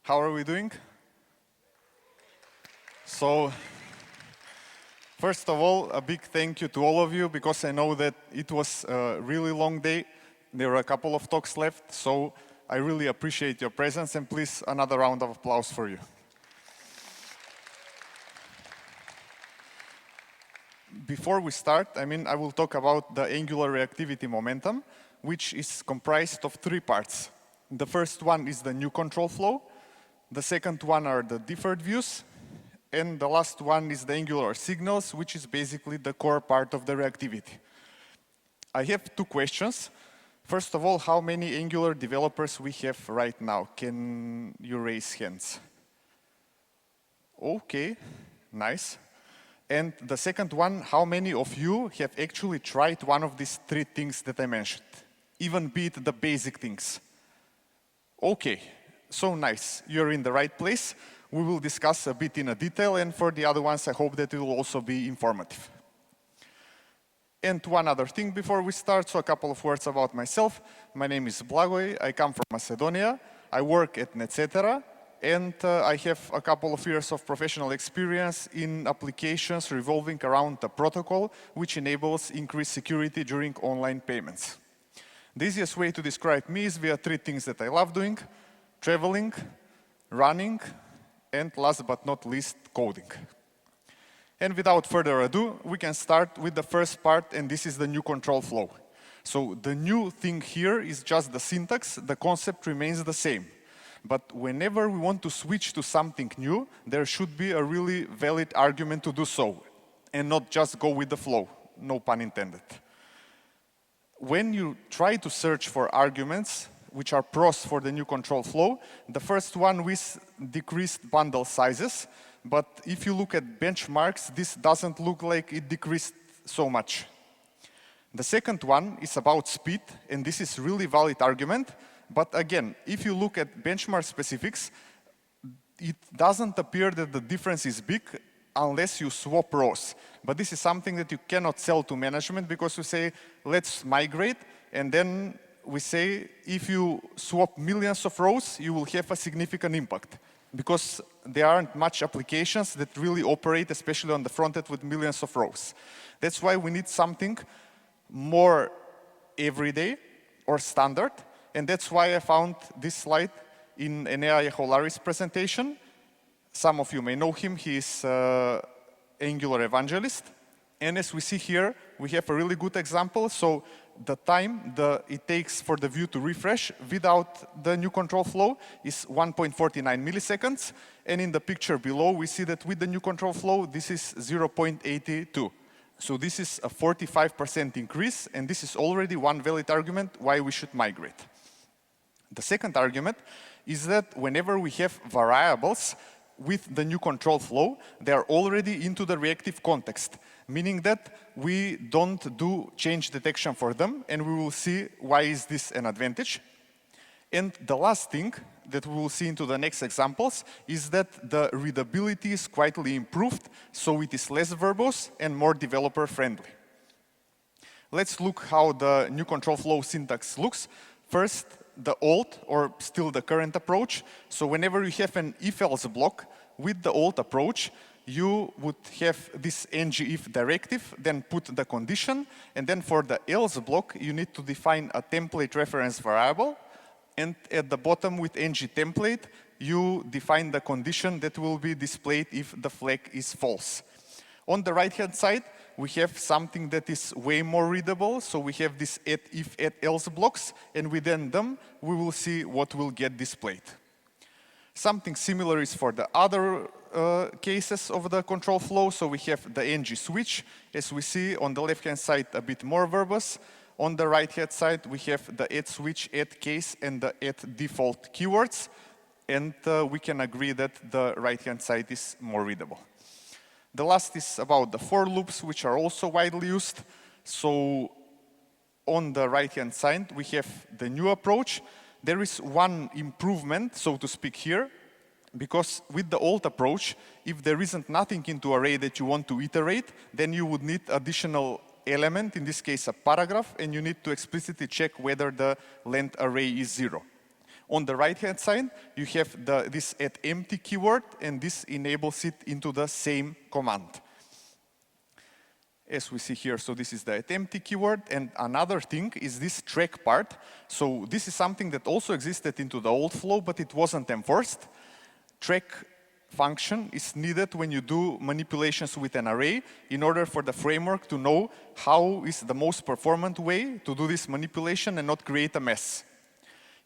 How are we doing? So, first of all, a big thank you to all of you, because I know that it was a really long day. There were a couple of talks left, so I really appreciate your presence, and please, another round of applause for you. Before we start, I will talk about the Angular reactivity momentum, which is comprised of three parts. The first one is the new control flow. The second one are the deferred views. And the last one is the Angular signals, which is basically the core part of the reactivity. I have two questions. First of all, how many Angular developers we have right now? Can you raise hands? Okay, nice. And the second one, how many of you have actually tried one of these three things that I mentioned? Even be it the basic things. Okay, so nice. You're in the right place. We will discuss a bit in a detail, and for the other ones, I hope that it will also be informative. And one other thing before we start, so a couple of words about myself. My name is Blagoj, I come from Macedonia, I work at Netcetera, and I have a couple of years of professional experience in applications revolving around the protocol, which enables increased security during online payments. The easiest way to describe me is via three things that I love doing: traveling, running, and last but not least, coding. And without further ado, we can start with the first part, and this is the new control flow. So the new thing here is just the syntax. The concept remains the same. But whenever we want to switch to something new, there should be a really valid argument to do so, and not just go with the flow, no pun intended. When you try to search for arguments, which are pros for the new control flow, the first one with decreased bundle sizes. But if you look at benchmarks, this doesn't look like it decreased so much. The second one is about speed, and this is really valid argument. But again, if you look at benchmark specifics, it doesn't appear that the difference is big unless you swap rows. But this is something that you cannot sell to management, because you say, let's migrate, and then we say, if you swap millions of rows, you will have a significant impact, because there aren't much applications that really operate, especially on the front end, with millions of rows. That's why we need something more everyday or standard, and that's why I found this slide in Enea Yeholari's presentation. Some of you may know him. He is an Angular evangelist. And as we see here, we have a really good example. So the time it takes for the view to refresh without the new control flow is 1.49 milliseconds. And in the picture below, we see that with the new control flow, this is 0.82. So this is a 45% increase, and this is already one valid argument why we should migrate. The second argument is that whenever we have variables with the new control flow, they are already into the reactive context, meaning that we don't do change detection for them, and we will see why is this an advantage. And the last thing that we will see into the next examples is that the readability is quietly improved, so it is less verbose and more developer-friendly. Let's look how the new control flow syntax looks. First, the old, or still the current approach. So whenever you have an if-else block with the old approach, you would have this ngIf directive, then put the condition, and then for the else block, you need to define a template reference variable, and at the bottom with ngTemplate, you define the condition that will be displayed if the flag is false. On the right-hand side, we have something that is way more readable. So we have this if, else blocks, and within them, we will see what will get displayed. Something similar is for the other cases of the control flow. So we have the ng switch. As we see on the left-hand side, a bit more verbose. On the right-hand side, we have the add switch, add case, and the add default keywords. And we can agree that the right-hand side is more readable. The last is about the for loops, which are also widely used. So on the right-hand side, we have the new approach. There is one improvement, so to speak, here, because with the old approach, if there isn't nothing into array that you want to iterate, then you would need additional element, in this case a paragraph, and you need to explicitly check whether the length array is 0. On the right-hand side, you have this @empty keyword, and this enables it into the same command. As we see here, so this is the @empty keyword, and another thing is this track part. So this is something that also existed into the old flow, but it wasn't enforced. Track function is needed when you do manipulations with an array in order for the framework to know how is the most performant way to do this manipulation and not create a mess.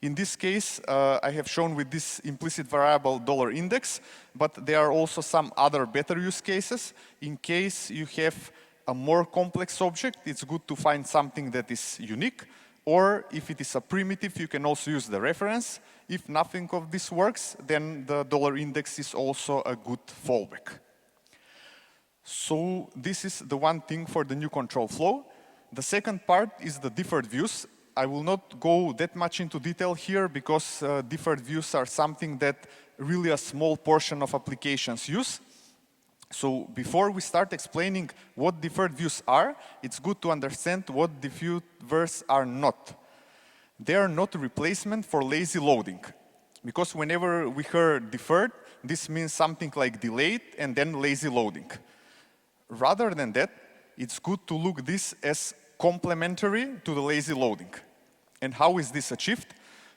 In this case, I have shown with this implicit variable $index, but there are also some other better use cases. In case you have a more complex object, it's good to find something that is unique, or if it is a primitive, you can also use the reference. If nothing of this works, then the $index is also a good fallback. So this is the one thing for the new control flow. The second part is the deferred views. I will not go that much into detail here because deferred views are something that really a small portion of applications use. So before we start explaining what deferred views are, it's good to understand what deferred views are not. They are not a replacement for lazy loading. Because whenever we hear deferred, this means something like delayed and then lazy loading. Rather than that, it's good to look this as complementary to the lazy loading. And how is this achieved?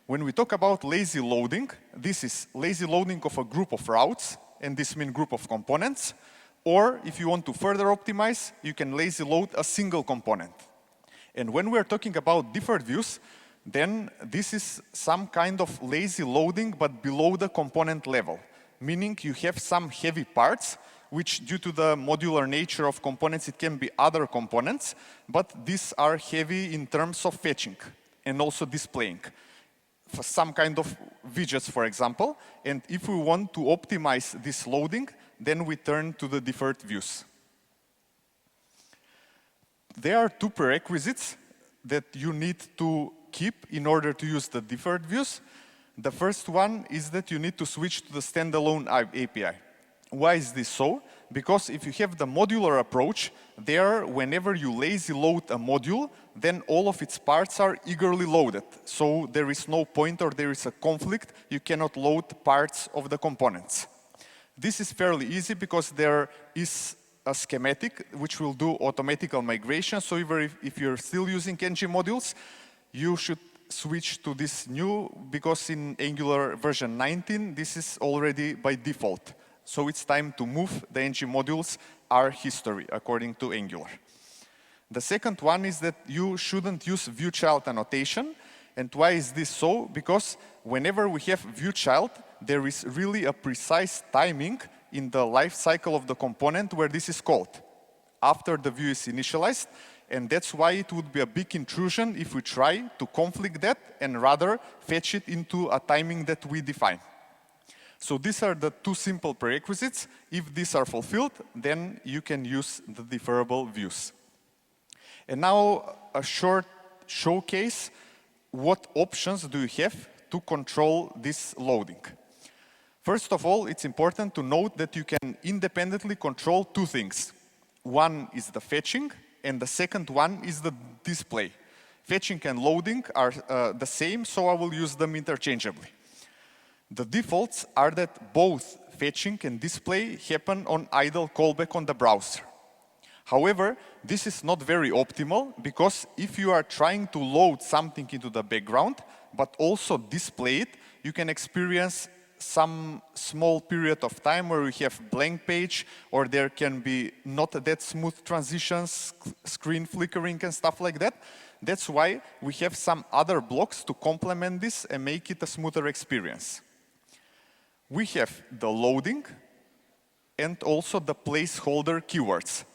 When we talk about lazy loading, this is lazy loading of a group of routes, and this means group of components. Or if you want to further optimize, you can lazy load a single component. And when we're talking about deferred views, then this is some kind of lazy loading, but below the component level. Meaning you have some heavy parts, which due to the modular nature of components, it can be other components, but these are heavy in terms of fetching and also displaying. For some kind of widgets, for example, and if we want to optimize this loading, then we turn to the deferred views. There are two prerequisites that you need to keep in order to use the deferred views. The first one is that you need to switch to the standalone API. Why is this so? Because if you have the modular approach, there, whenever you lazy load a module, then all of its parts are eagerly loaded. So there is no point or there is a conflict. You cannot load parts of the components. This is fairly easy because there is a schematic which will do automatical migration. So even if you're still using ng modules, you should switch to this new, because in Angular version 19, this is already by default. So it's time to move the ng modules are history according to Angular. The second one is that you shouldn't use viewChild annotation. And why is this so? Because whenever we have viewChild, there is really a precise timing in the life cycle of the component where this is called, after the view is initialized. And that's why it would be a big intrusion if we try to conflict that and rather fetch it into a timing that we define. So these are the two simple prerequisites. If these are fulfilled, then you can use the deferrable views. And now a short showcase. What options do you have to control this loading? First of all, it's important to note that you can independently control two things. One is the fetching, and the second one is the display. Fetching and loading are the same, so I will use them interchangeably. The defaults are that both fetching and display happen on idle callback on the browser. However, this is not very optimal, because if you are trying to load something into the background, but also display it, you can experience some small period of time where you have blank page, or there can be not that smooth transitions, screen flickering and stuff like that. That's why we have some other blocks to complement this and make it a smoother experience. We have the loading and also the placeholder keywords.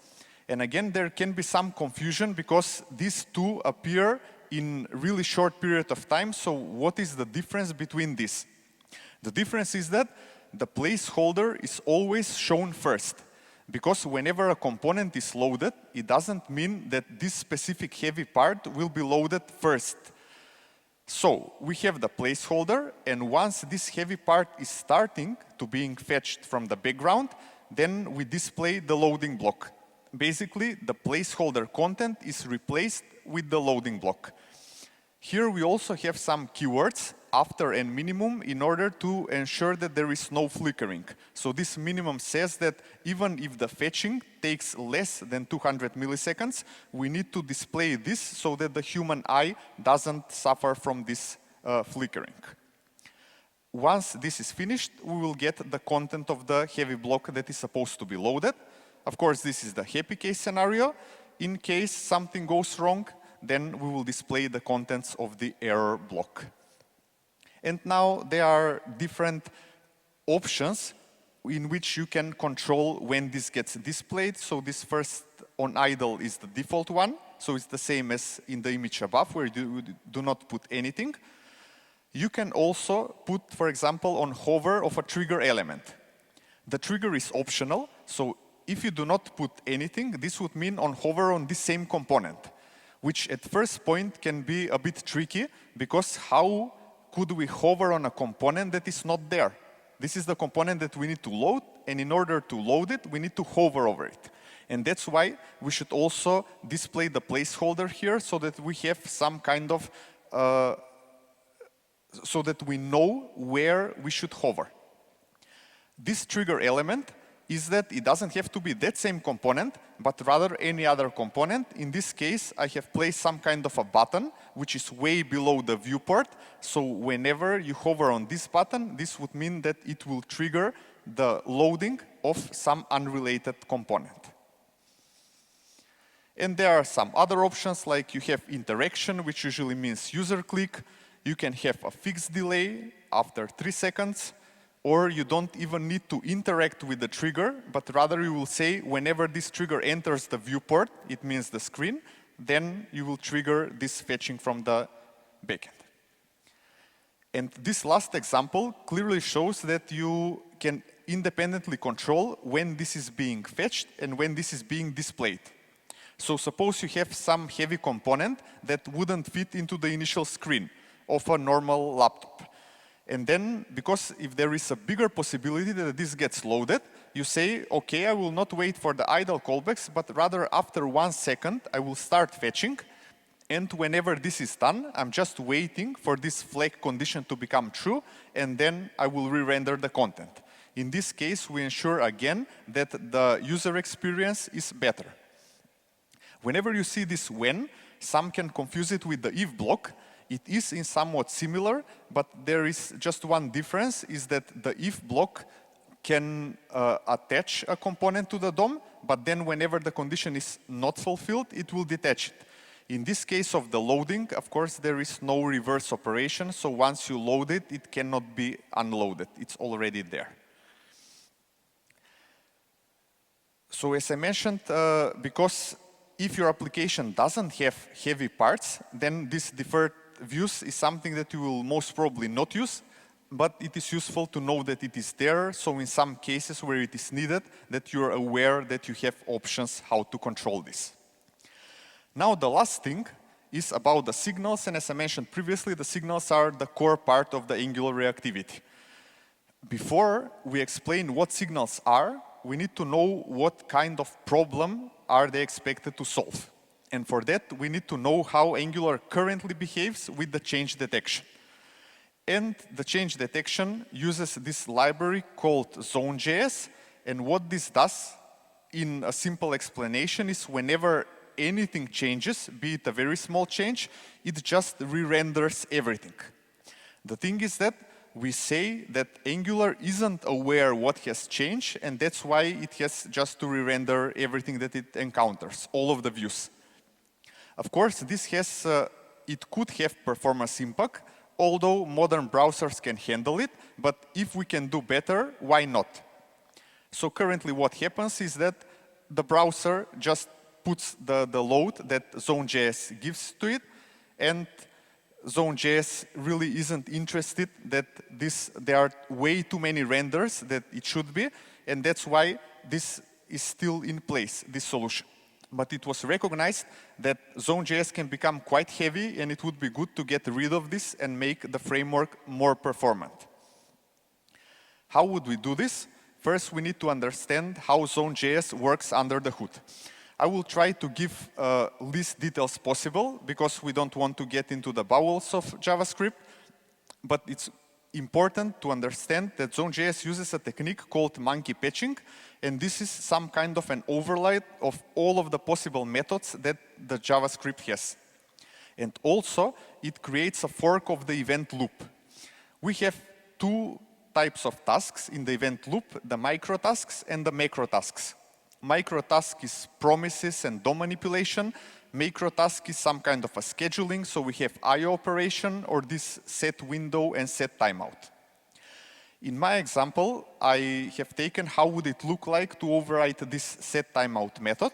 And again, there can be some confusion because these two appear in really short period of time. So what is the difference between these? The difference is that the placeholder is always shown first, because whenever a component is loaded, it doesn't mean that this specific heavy part will be loaded first. So we have the placeholder, and once this heavy part is starting to being fetched from the background, then we display the loading block. Basically, the placeholder content is replaced with the loading block. Here we also have some keywords after and minimum in order to ensure that there is no flickering. So this minimum says that even if the fetching takes less than 200 milliseconds, we need to display this so that the human eye doesn't suffer from this flickering. Once this is finished, we will get the content of the heavy block that is supposed to be loaded. Of course, this is the happy case scenario. In case something goes wrong, then we will display the contents of the error block. And now there are different options in which you can control when this gets displayed. So this first on idle is the default one. So it's the same as in the image above, where you do not put anything. You can also put, for example, on hover of a trigger element. The trigger is optional, so if you do not put anything, this would mean on hover on the same component, which at first point can be a bit tricky, because how could we hover on a component that is not there? This is the component that we need to load, and in order to load it, we need to hover over it. And that's why we should also display the placeholder here, so that we have some kind of so that we know where we should hover. This trigger element is that it doesn't have to be that same component, but rather any other component. In this case, I have placed some kind of a button, which is way below the viewport. So whenever you hover on this button, this would mean that it will trigger the loading of some unrelated component. And there are some other options, like you have interaction, which usually means user click. You can have a fixed delay after 3 seconds, or you don't even need to interact with the trigger, but rather you will say whenever this trigger enters the viewport, it means the screen, then you will trigger this fetching from the backend. And this last example clearly shows that you can independently control when this is being fetched and when this is being displayed. So suppose you have some heavy component that wouldn't fit into the initial screen of a normal laptop. And then, because if there is a bigger possibility that this gets loaded, you say, okay, I will not wait for the idle callbacks, but rather after 1 second, I will start fetching. And whenever this is done, I'm just waiting for this flag condition to become true, and then I will re-render the content. In this case, we ensure again that the user experience is better. Whenever you see this when, some can confuse it with the if block. It is in somewhat similar, but there is just one difference, is that the if block can attach a component to the DOM, but then whenever the condition is not fulfilled, it will detach it. In this case of the loading, of course, there is no reverse operation, so once you load it, it cannot be unloaded. It's already there. So as I mentioned, because if your application doesn't have heavy parts, then this deferred views is something that you will most probably not use, but it is useful to know that it is there, so in some cases where it is needed, that you're aware that you have options how to control this. Now the last thing is about the signals, and as I mentioned previously, the signals are the core part of the Angular reactivity. Before we explain what signals are, we need to know what kind of problem are they expected to solve. And for that, we need to know how Angular currently behaves with the change detection. And the change detection uses this library called Zone.js. And what this does, in a simple explanation, is whenever anything changes, be it a very small change, it just re-renders everything. The thing is that we say that Angular isn't aware what has changed, and that's why it has just to re-render everything that it encounters, all of the views. Of course, this has, it could have performance impact, although modern browsers can handle it, but if we can do better, why not? So currently what happens is that the browser just puts the load that Zone.js gives to it, and Zone.js really isn't interested that there are way too many renders that it should be, and that's why this is still in place, this solution. But it was recognized that Zone.js can become quite heavy, and it would be good to get rid of this and make the framework more performant. How would we do this? First, we need to understand how Zone.js works under the hood. I will try to give least details possible because we don't want to get into the bowels of JavaScript, but it's important to understand that Zone.js uses a technique called monkey patching, and this is some kind of an overlay of all of the possible methods that the JavaScript has. And also, it creates a fork of the event loop. We have two types of tasks in the event loop, the micro tasks and the macro tasks. Micro task is promises and DOM manipulation. Macro task is some kind of a scheduling, so we have IO operation or this set window and set timeout. In my example, I have taken how would it look like to override this set timeout method.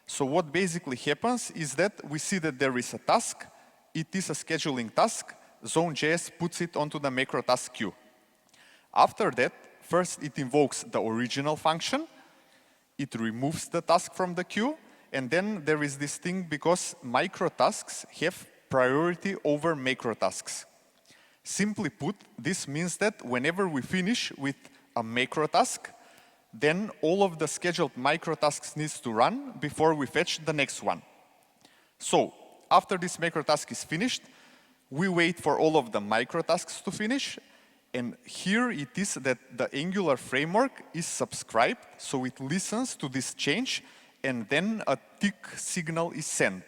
So what basically happens is that we see that there is a task, it is a scheduling task, Zone.js puts it onto the macro task queue. After that, first it invokes the original function, it removes the task from the queue, and then there is this thing because micro tasks have priority over macro tasks. Simply put, this means that whenever we finish with a macro task, then all of the scheduled micro tasks needs to run before we fetch the next one. So, after this macro task is finished, we wait for all of the micro tasks to finish, and here it is that the Angular framework is subscribed, so it listens to this change, and then a tick signal is sent.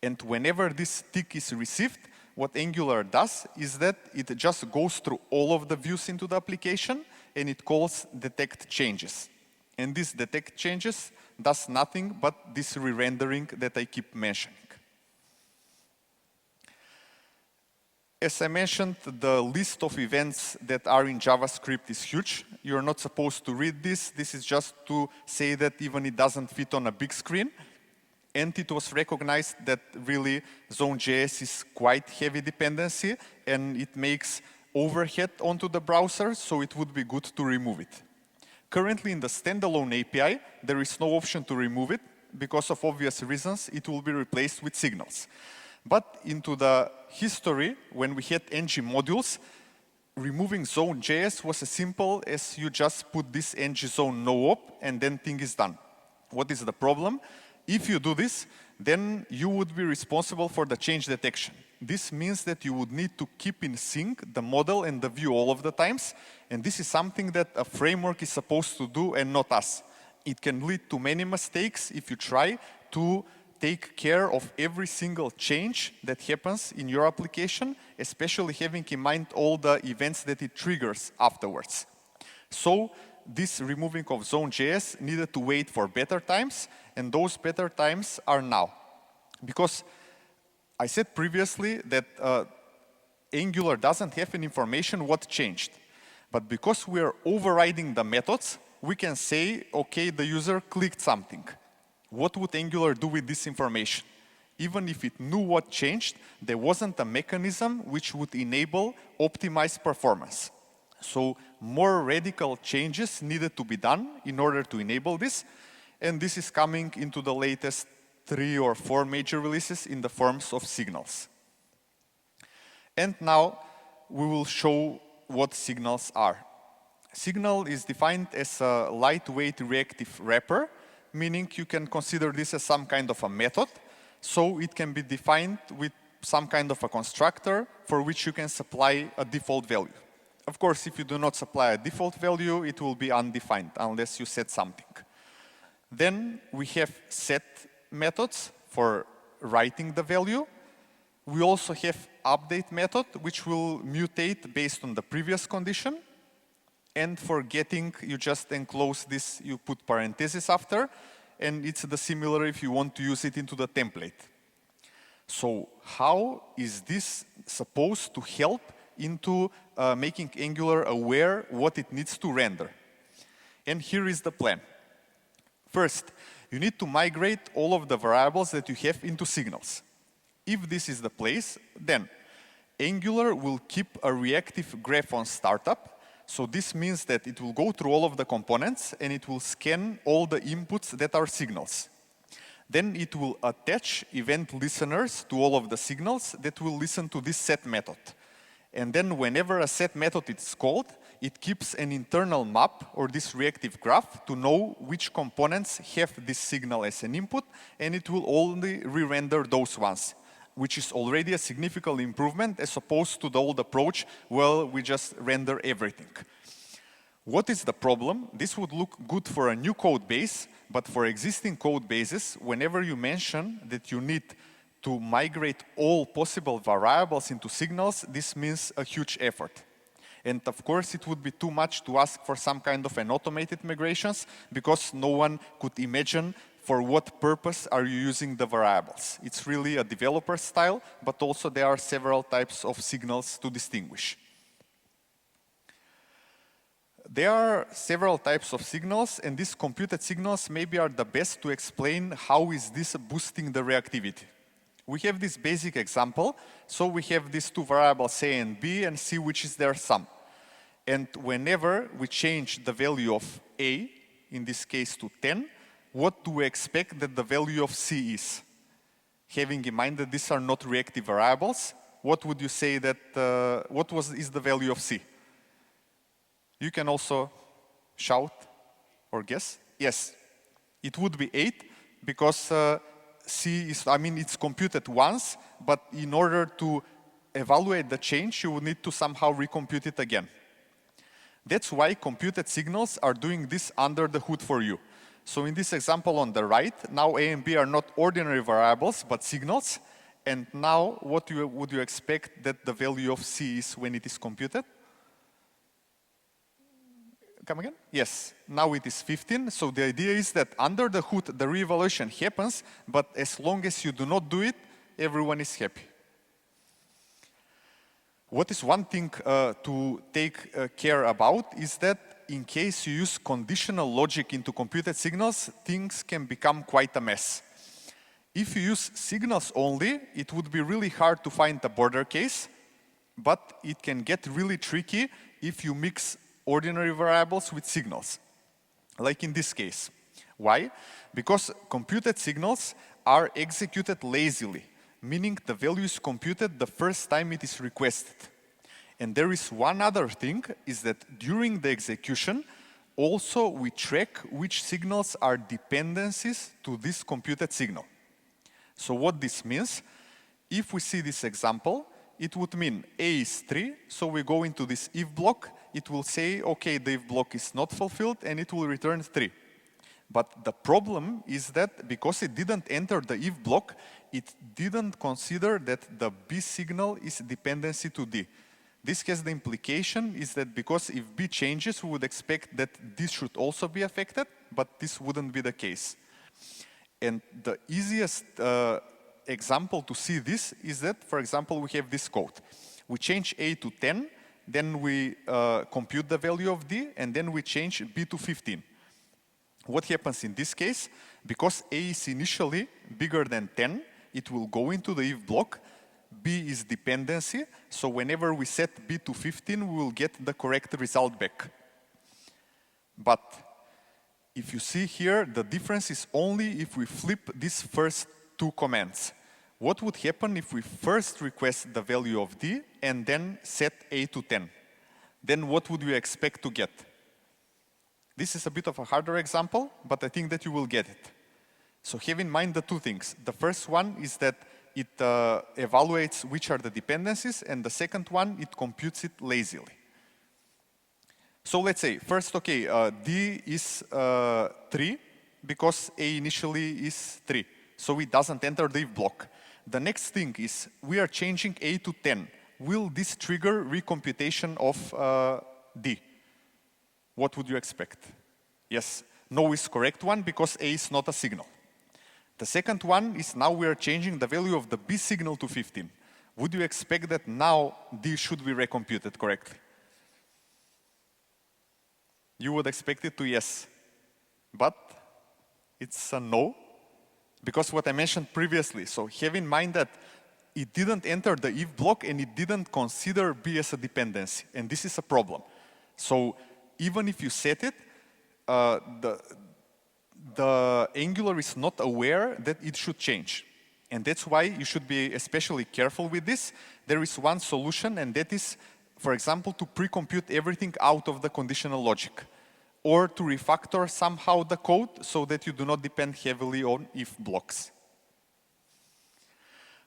And whenever this tick is received, what Angular does is that it just goes through all of the views into the application, and it calls detect changes. And this detect changes does nothing but this re-rendering that I keep mentioning. As I mentioned, the list of events that are in JavaScript is huge. You're not supposed to read this. This is just to say that even it doesn't fit on a big screen. And it was recognized that really Zone.js is quite heavy dependency and it makes overhead onto the browser, so it would be good to remove it. Currently in the standalone API, there is no option to remove it because of obvious reasons. It will be replaced with signals. But into the history, when we had ng modules, removing Zone.js was as simple as you just put this ng zone no op and then thing is done. What is the problem? If you do this, then you would be responsible for the change detection. This means that you would need to keep in sync the model and the view all of the times, and this is something that a framework is supposed to do and not us. It can lead to many mistakes if you try to take care of every single change that happens in your application, especially having in mind all the events that it triggers afterwards. So this removing of Zone.js needed to wait for better times, and those better times are now. Because I said previously that Angular doesn't have any information what changed. But because we are overriding the methods, we can say, okay, the user clicked something. What would Angular do with this information? Even if it knew what changed, there wasn't a mechanism which would enable optimized performance. So more radical changes needed to be done in order to enable this. And this is coming into the latest 3 or 4 major releases in the forms of signals. And now we will show what signals are. Signal is defined as a lightweight reactive wrapper, meaning you can consider this as some kind of a method. So it can be defined with some kind of a constructor for which you can supply a default value. Of course, if you do not supply a default value, it will be undefined unless you set something. Then we have set methods for writing the value. We also have update method, which will mutate based on the previous condition. And for getting, you just enclose this, you put parentheses after, and it's the similar if you want to use it into the template. So how is this supposed to help into making Angular aware what it needs to render? And here is the plan. First, you need to migrate all of the variables that you have into signals. If this is the place, then Angular will keep a reactive graph on startup. So this means that it will go through all of the components and it will scan all the inputs that are signals. Then it will attach event listeners to all of the signals that will listen to this set method. And then whenever a set method is called, it keeps an internal map or this reactive graph to know which components have this signal as an input, and it will only re-render those ones, which is already a significant improvement as opposed to the old approach where we just render everything. What is the problem? This would look good for a new code base, but for existing code bases, whenever you mention that you need to migrate all possible variables into signals, this means a huge effort. And of course, it would be too much to ask for some kind of an automated migrations because no one could imagine for what purpose are you using the variables. It's really a developer style, but also there are several types of signals to distinguish. There are several types of signals, and these computed signals maybe are the best to explain how is this boosting the reactivity. We have this basic example, so we have these two variables A and B and see which is their sum. And whenever we change the value of A, in this case to 10, what do we expect that the value of C is? Having in mind that these are not reactive variables, what would you say that, is the value of C? You can also shout or guess. Yes, it would be 8 because C is, it's computed once, but in order to evaluate the change, you would need to somehow recompute it again. That's why computed signals are doing this under the hood for you. So in this example on the right, now A and B are not ordinary variables, but signals. And now what would you expect that the value of C is when it is computed? Come again? Yes, now it is 15. So the idea is that under the hood, the reevaluation happens, but as long as you do not do it, everyone is happy. What is one thing to take care about is that in case you use conditional logic into computed signals, things can become quite a mess. If you use signals only, it would be really hard to find the border case, but it can get really tricky if you mix ordinary variables with signals, like in this case. Why? Because computed signals are executed lazily, meaning the value is computed the first time it is requested. And there is one other thing, is that during the execution, also we track which signals are dependencies to this computed signal. So what this means, if we see this example, it would mean A is 3, so we go into this if block, it will say, okay, the if block is not fulfilled, and it will return 3. But the problem is that because it didn't enter the if block, it didn't consider that the B signal is dependency to D. This has the implication is that because if B changes, we would expect that this should also be affected, but this wouldn't be the case. And the easiest example to see this is that, for example, we have this code. We change A to 10, then we compute the value of D, and then we change B to 15. What happens in this case? Because A is initially bigger than 10, it will go into the if block. B is dependency, so whenever we set B to 15, we will get the correct result back. But if you see here, the difference is only if we flip these first two commands. What would happen if we first request the value of D and then set A to 10? Then what would you expect to get? This is a bit of a harder example, but I think that you will get it. So have in mind the two things. The first one is that it evaluates which are the dependencies, and the second one, it computes it lazily. So let's say, first, okay, D is 3, because A initially is 3. So it doesn't enter the if block. The next thing is, we are changing A to 10. Will this trigger recomputation of D? What would you expect? Yes, no is correct one, because A is not a signal. The second one is now we are changing the value of the B signal to 15. Would you expect that now D should be recomputed correctly? You would expect it to yes, but it's a no, because what I mentioned previously. So have in mind that it didn't enter the if block and it didn't consider B as a dependency, and this is a problem. So even if you set it, the Angular is not aware that it should change. And that's why you should be especially careful with this. There is one solution, and that is for example, to pre-compute everything out of the conditional logic, or to refactor somehow the code so that you do not depend heavily on if blocks.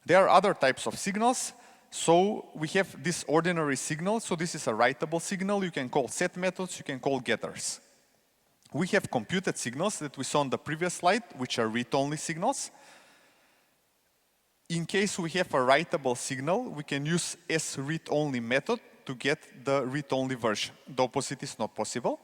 There are other types of signals. So we have this ordinary signal. So this is a writable signal. You can call set methods, you can call getters. We have computed signals that we saw on the previous slide, which are read-only signals. In case we have a writable signal, we can use sRead-only method to get the read-only version. The opposite is not possible.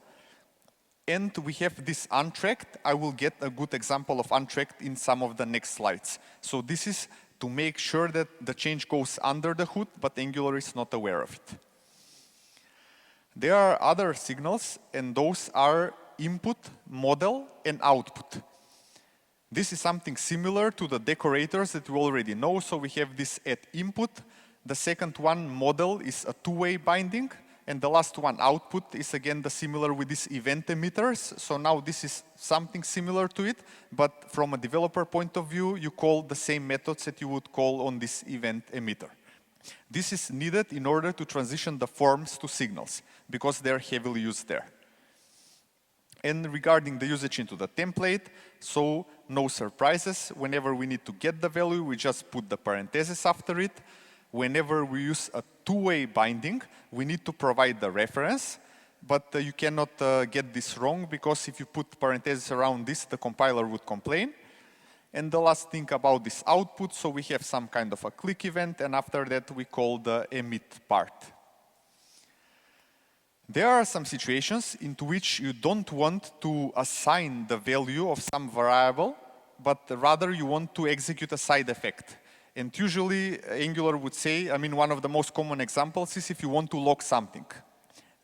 And we have this untracked. I will get a good example of untracked in some of the next slides. So this is to make sure that the change goes under the hood, but Angular is not aware of it. There are other signals, and those are input, model, and output. This is something similar to the decorators that we already know. So we have this at input. The second one, model, is a two-way binding. And the last one, output, is again the similar with these event emitters. So now this is something similar to it, but from a developer point of view, you call the same methods that you would call on this event emitter. This is needed in order to transition the forms to signals, because they're heavily used there. And regarding the usage into the template, so no surprises. Whenever we need to get the value, we just put the parentheses after it. Whenever we use a two-way binding, we need to provide the reference, but you cannot get this wrong, because if you put parentheses around this, the compiler would complain. And the last thing about this output, so we have some kind of a click event, and after that we call the emit part. There are some situations into which you don't want to assign the value of some variable, but rather you want to execute a side effect. And usually Angular would say, one of the most common examples is if you want to log something,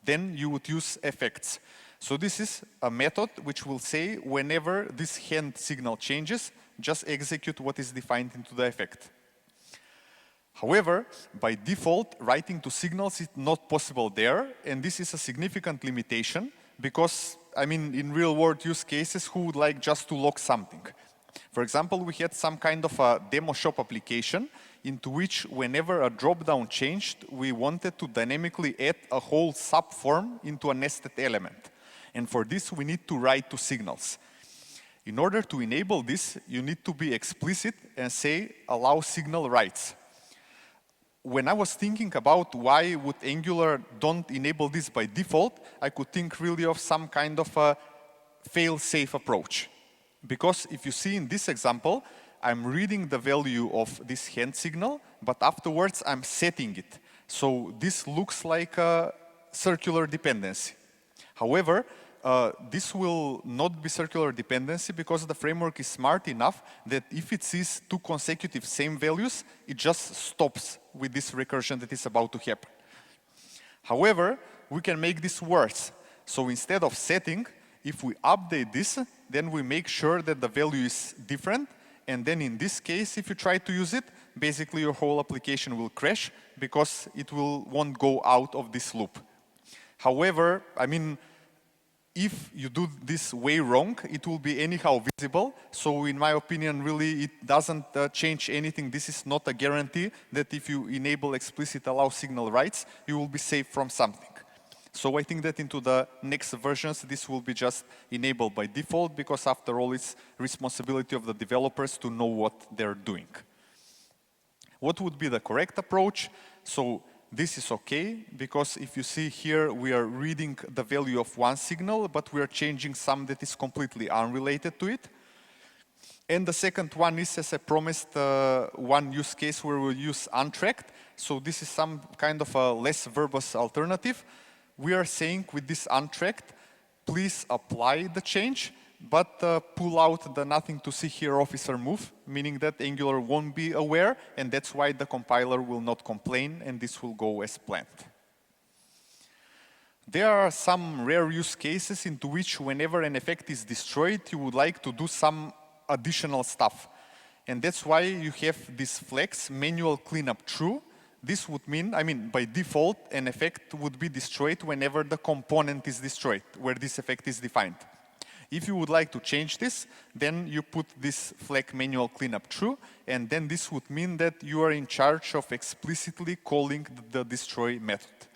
then you would use effects. So this is a method which will say whenever this hand signal changes, just execute what is defined into the effect. However, by default, writing to signals is not possible there, and this is a significant limitation because, in real-world use cases, who would like just to log something? For example, we had some kind of a demo shop application into which whenever a drop-down changed, we wanted to dynamically add a whole subform into a nested element. And for this, we need to write to signals. In order to enable this, you need to be explicit and say, allow signal writes. When I was thinking about why would Angular don't enable this by default, I could think really of some kind of a fail-safe approach. Because if you see in this example, I'm reading the value of this hand signal, but afterwards I'm setting it. So this looks like a circular dependency. However, this will not be circular dependency because the framework is smart enough that if it sees two consecutive same values, it just stops with this recursion that is about to happen. However, we can make this worse. So instead of setting, if we update this, then we make sure that the value is different. And then in this case, if you try to use it, basically your whole application will crash because it won't go out of this loop. However, if you do this way wrong, it will be anyhow visible. So in my opinion, really, it doesn't change anything. This is not a guarantee that if you enable explicit allow signal writes, you will be safe from something. So I think that into the next versions, this will be just enabled by default because after all, it's responsibility of the developers to know what they're doing. What would be the correct approach? So this is okay, because if you see here, we are reading the value of one signal, but we are changing some that is completely unrelated to it. And the second one is, as I promised, one use case where we'll use untracked. So this is some kind of a less verbose alternative. We are saying with this untracked, please apply the change, but pull out the nothing to see here officer move, meaning that Angular won't be aware, and that's why the compiler will not complain, and this will go as planned. There are some rare use cases into which whenever an effect is destroyed, you would like to do some additional stuff. And that's why you have this flex manual cleanup true. This would mean, by default, an effect would be destroyed whenever the component is destroyed, where this effect is defined. If you would like to change this, then you put this flag manual cleanup true, and then this would mean that you are in charge of explicitly calling the destroy method.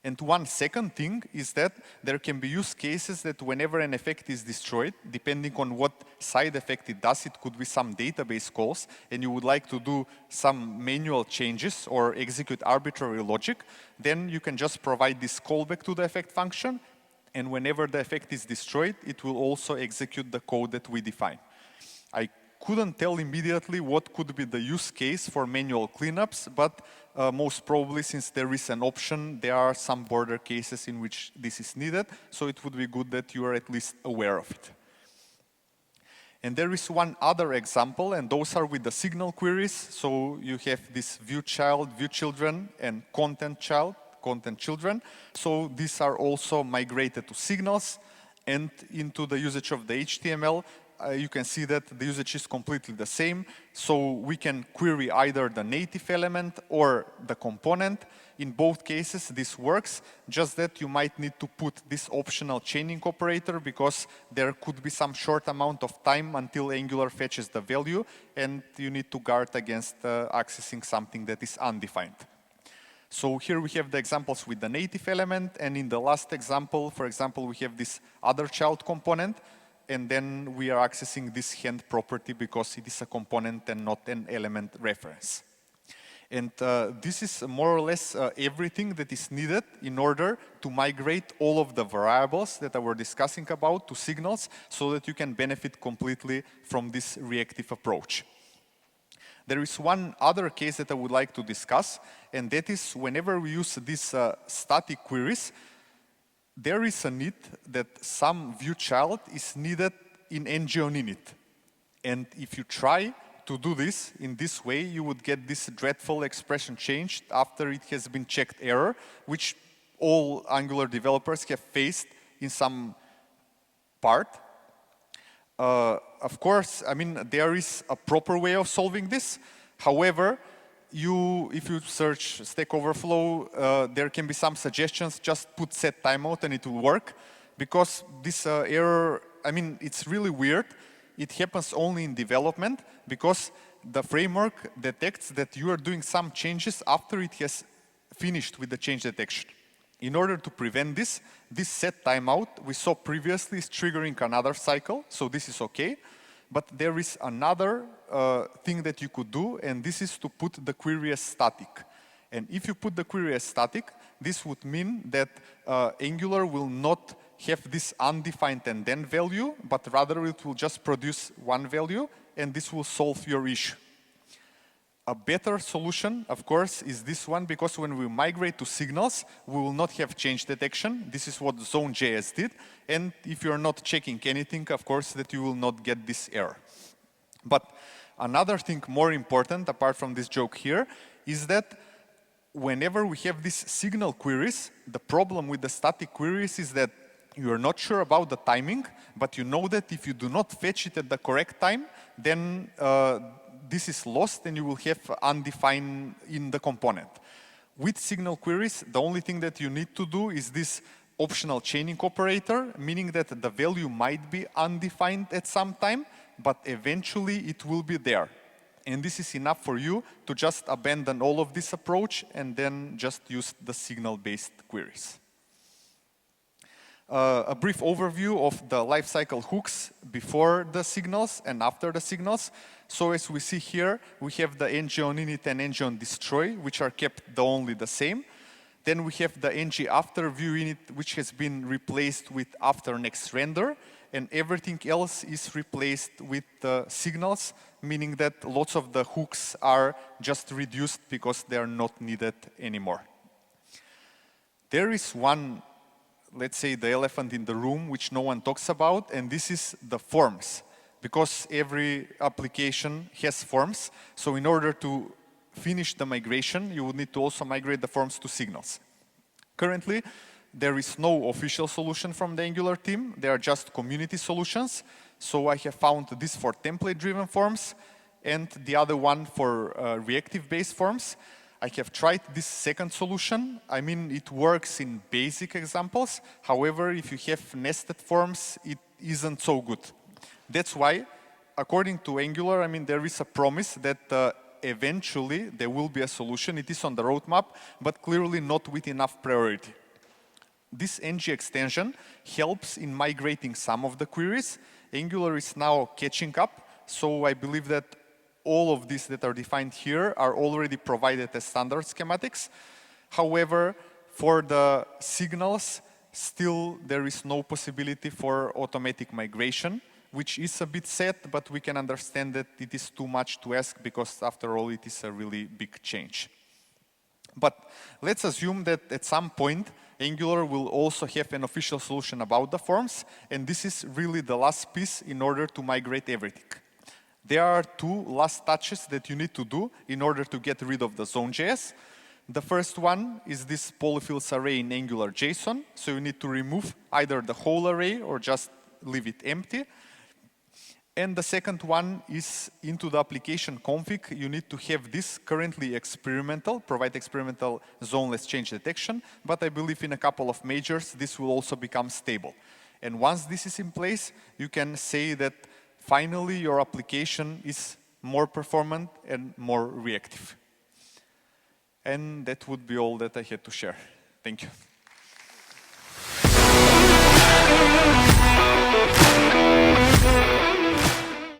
And one second thing is that there can be use cases that whenever an effect is destroyed, depending on what side effect it does, it could be some database calls, and you would like to do some manual changes or execute arbitrary logic, then you can just provide this callback to the effect function, and whenever the effect is destroyed, it will also execute the code that we define. I couldn't tell immediately what could be the use case for manual cleanups, but most probably, since there is an option, there are some border cases in which this is needed, so it would be good that you are at least aware of it. And there is one other example, and those are with the signal queries. So you have this view child, view children, and content child, content children. So these are also migrated to signals, and into the usage of the HTML, you can see that the usage is completely the same. So we can query either the native element or the component. In both cases, this works, just that you might need to put this optional chaining operator because there could be some short amount of time until Angular fetches the value, and you need to guard against accessing something that is undefined. So here we have the examples with the native element, and in the last example, for example, we have this other child component, and then we are accessing this hand property because it is a component and not an element reference. And this is more or less everything that is needed in order to migrate all of the variables that I were discussing about to signals so that you can benefit completely from this reactive approach. There is one other case that I would like to discuss, and that is whenever we use these static queries, there is a need that some view child is needed in ng-on-init. And if you try to do this in this way, you would get this dreadful expression changed after it has been checked error, which all Angular developers have faced in some part. Of course, I mean, there is a proper way of solving this. However, if you search Stack Overflow, there can be some suggestions. Just put set timeout and it will work. Because this error, I mean, it's really weird. It happens only in development because the framework detects that you are doing some changes after it has finished with the change detection. In order to prevent this set timeout we saw previously is triggering another cycle, so this is okay. But there is another thing that you could do, and this is to put the query as static. And if you put the query as static, this would mean that Angular will not have this undefined and then value, but rather it will just produce one value, and this will solve your issue. A better solution, of course, is this one, because when we migrate to signals, we will not have change detection. This is what Zone.js did. And if you're not checking anything, of course, that you will not get this error. But another thing more important, apart from this joke here, is that whenever we have these signal queries, the problem with the static queries is that you are not sure about the timing, but you know that if you do not fetch it at the correct time, then this is lost and you will have undefined in the component. With signal queries, the only thing that you need to do is this optional chaining operator, meaning that the value might be undefined at some time, but eventually it will be there. And this is enough for you to just abandon all of this approach and then just use the signal-based queries. A brief overview of the lifecycle hooks before the signals and after the signals. So as we see here, we have the ng-on-init and ng-on-destroy, which are kept only the same. Then we have the ng after view init, which has been replaced with after next render, and everything else is replaced with signals, meaning that lots of the hooks are just reduced because they are not needed anymore. There is one, let's say, the elephant in the room, which no one talks about, and this is the forms. Because every application has forms, so in order to finish the migration, you would need to also migrate the forms to signals. Currently, there is no official solution from the Angular team. They are just community solutions. So I have found this for template-driven forms and the other one for reactive-based forms. I have tried this second solution. I mean, it works in basic examples. However, if you have nested forms, it isn't so good. That's why, according to Angular, I mean, there is a promise that eventually there will be a solution. It is on the roadmap, but clearly not with enough priority. This ng extension helps in migrating some of the queries. Angular is now catching up, so I believe that all of these that are defined here are already provided as standard schematics. However, for the signals, still there is no possibility for automatic migration, which is a bit sad, but we can understand that it is too much to ask because after all it is a really big change. But let's assume that at some point Angular will also have an official solution about the forms, and this is really the last piece in order to migrate everything. There are two last touches that you need to do in order to get rid of the zone.js. The first one is this polyfills array in Angular JSON, so you need to remove either the whole array or just leave it empty. And the second one is into the application config, you need to have this currently experimental, provide experimental zoneless change detection, but I believe in a couple of majors this will also become stable. And once this is in place, you can say that finally your application is more performant and more reactive. And that would be all that I had to share. Thank you.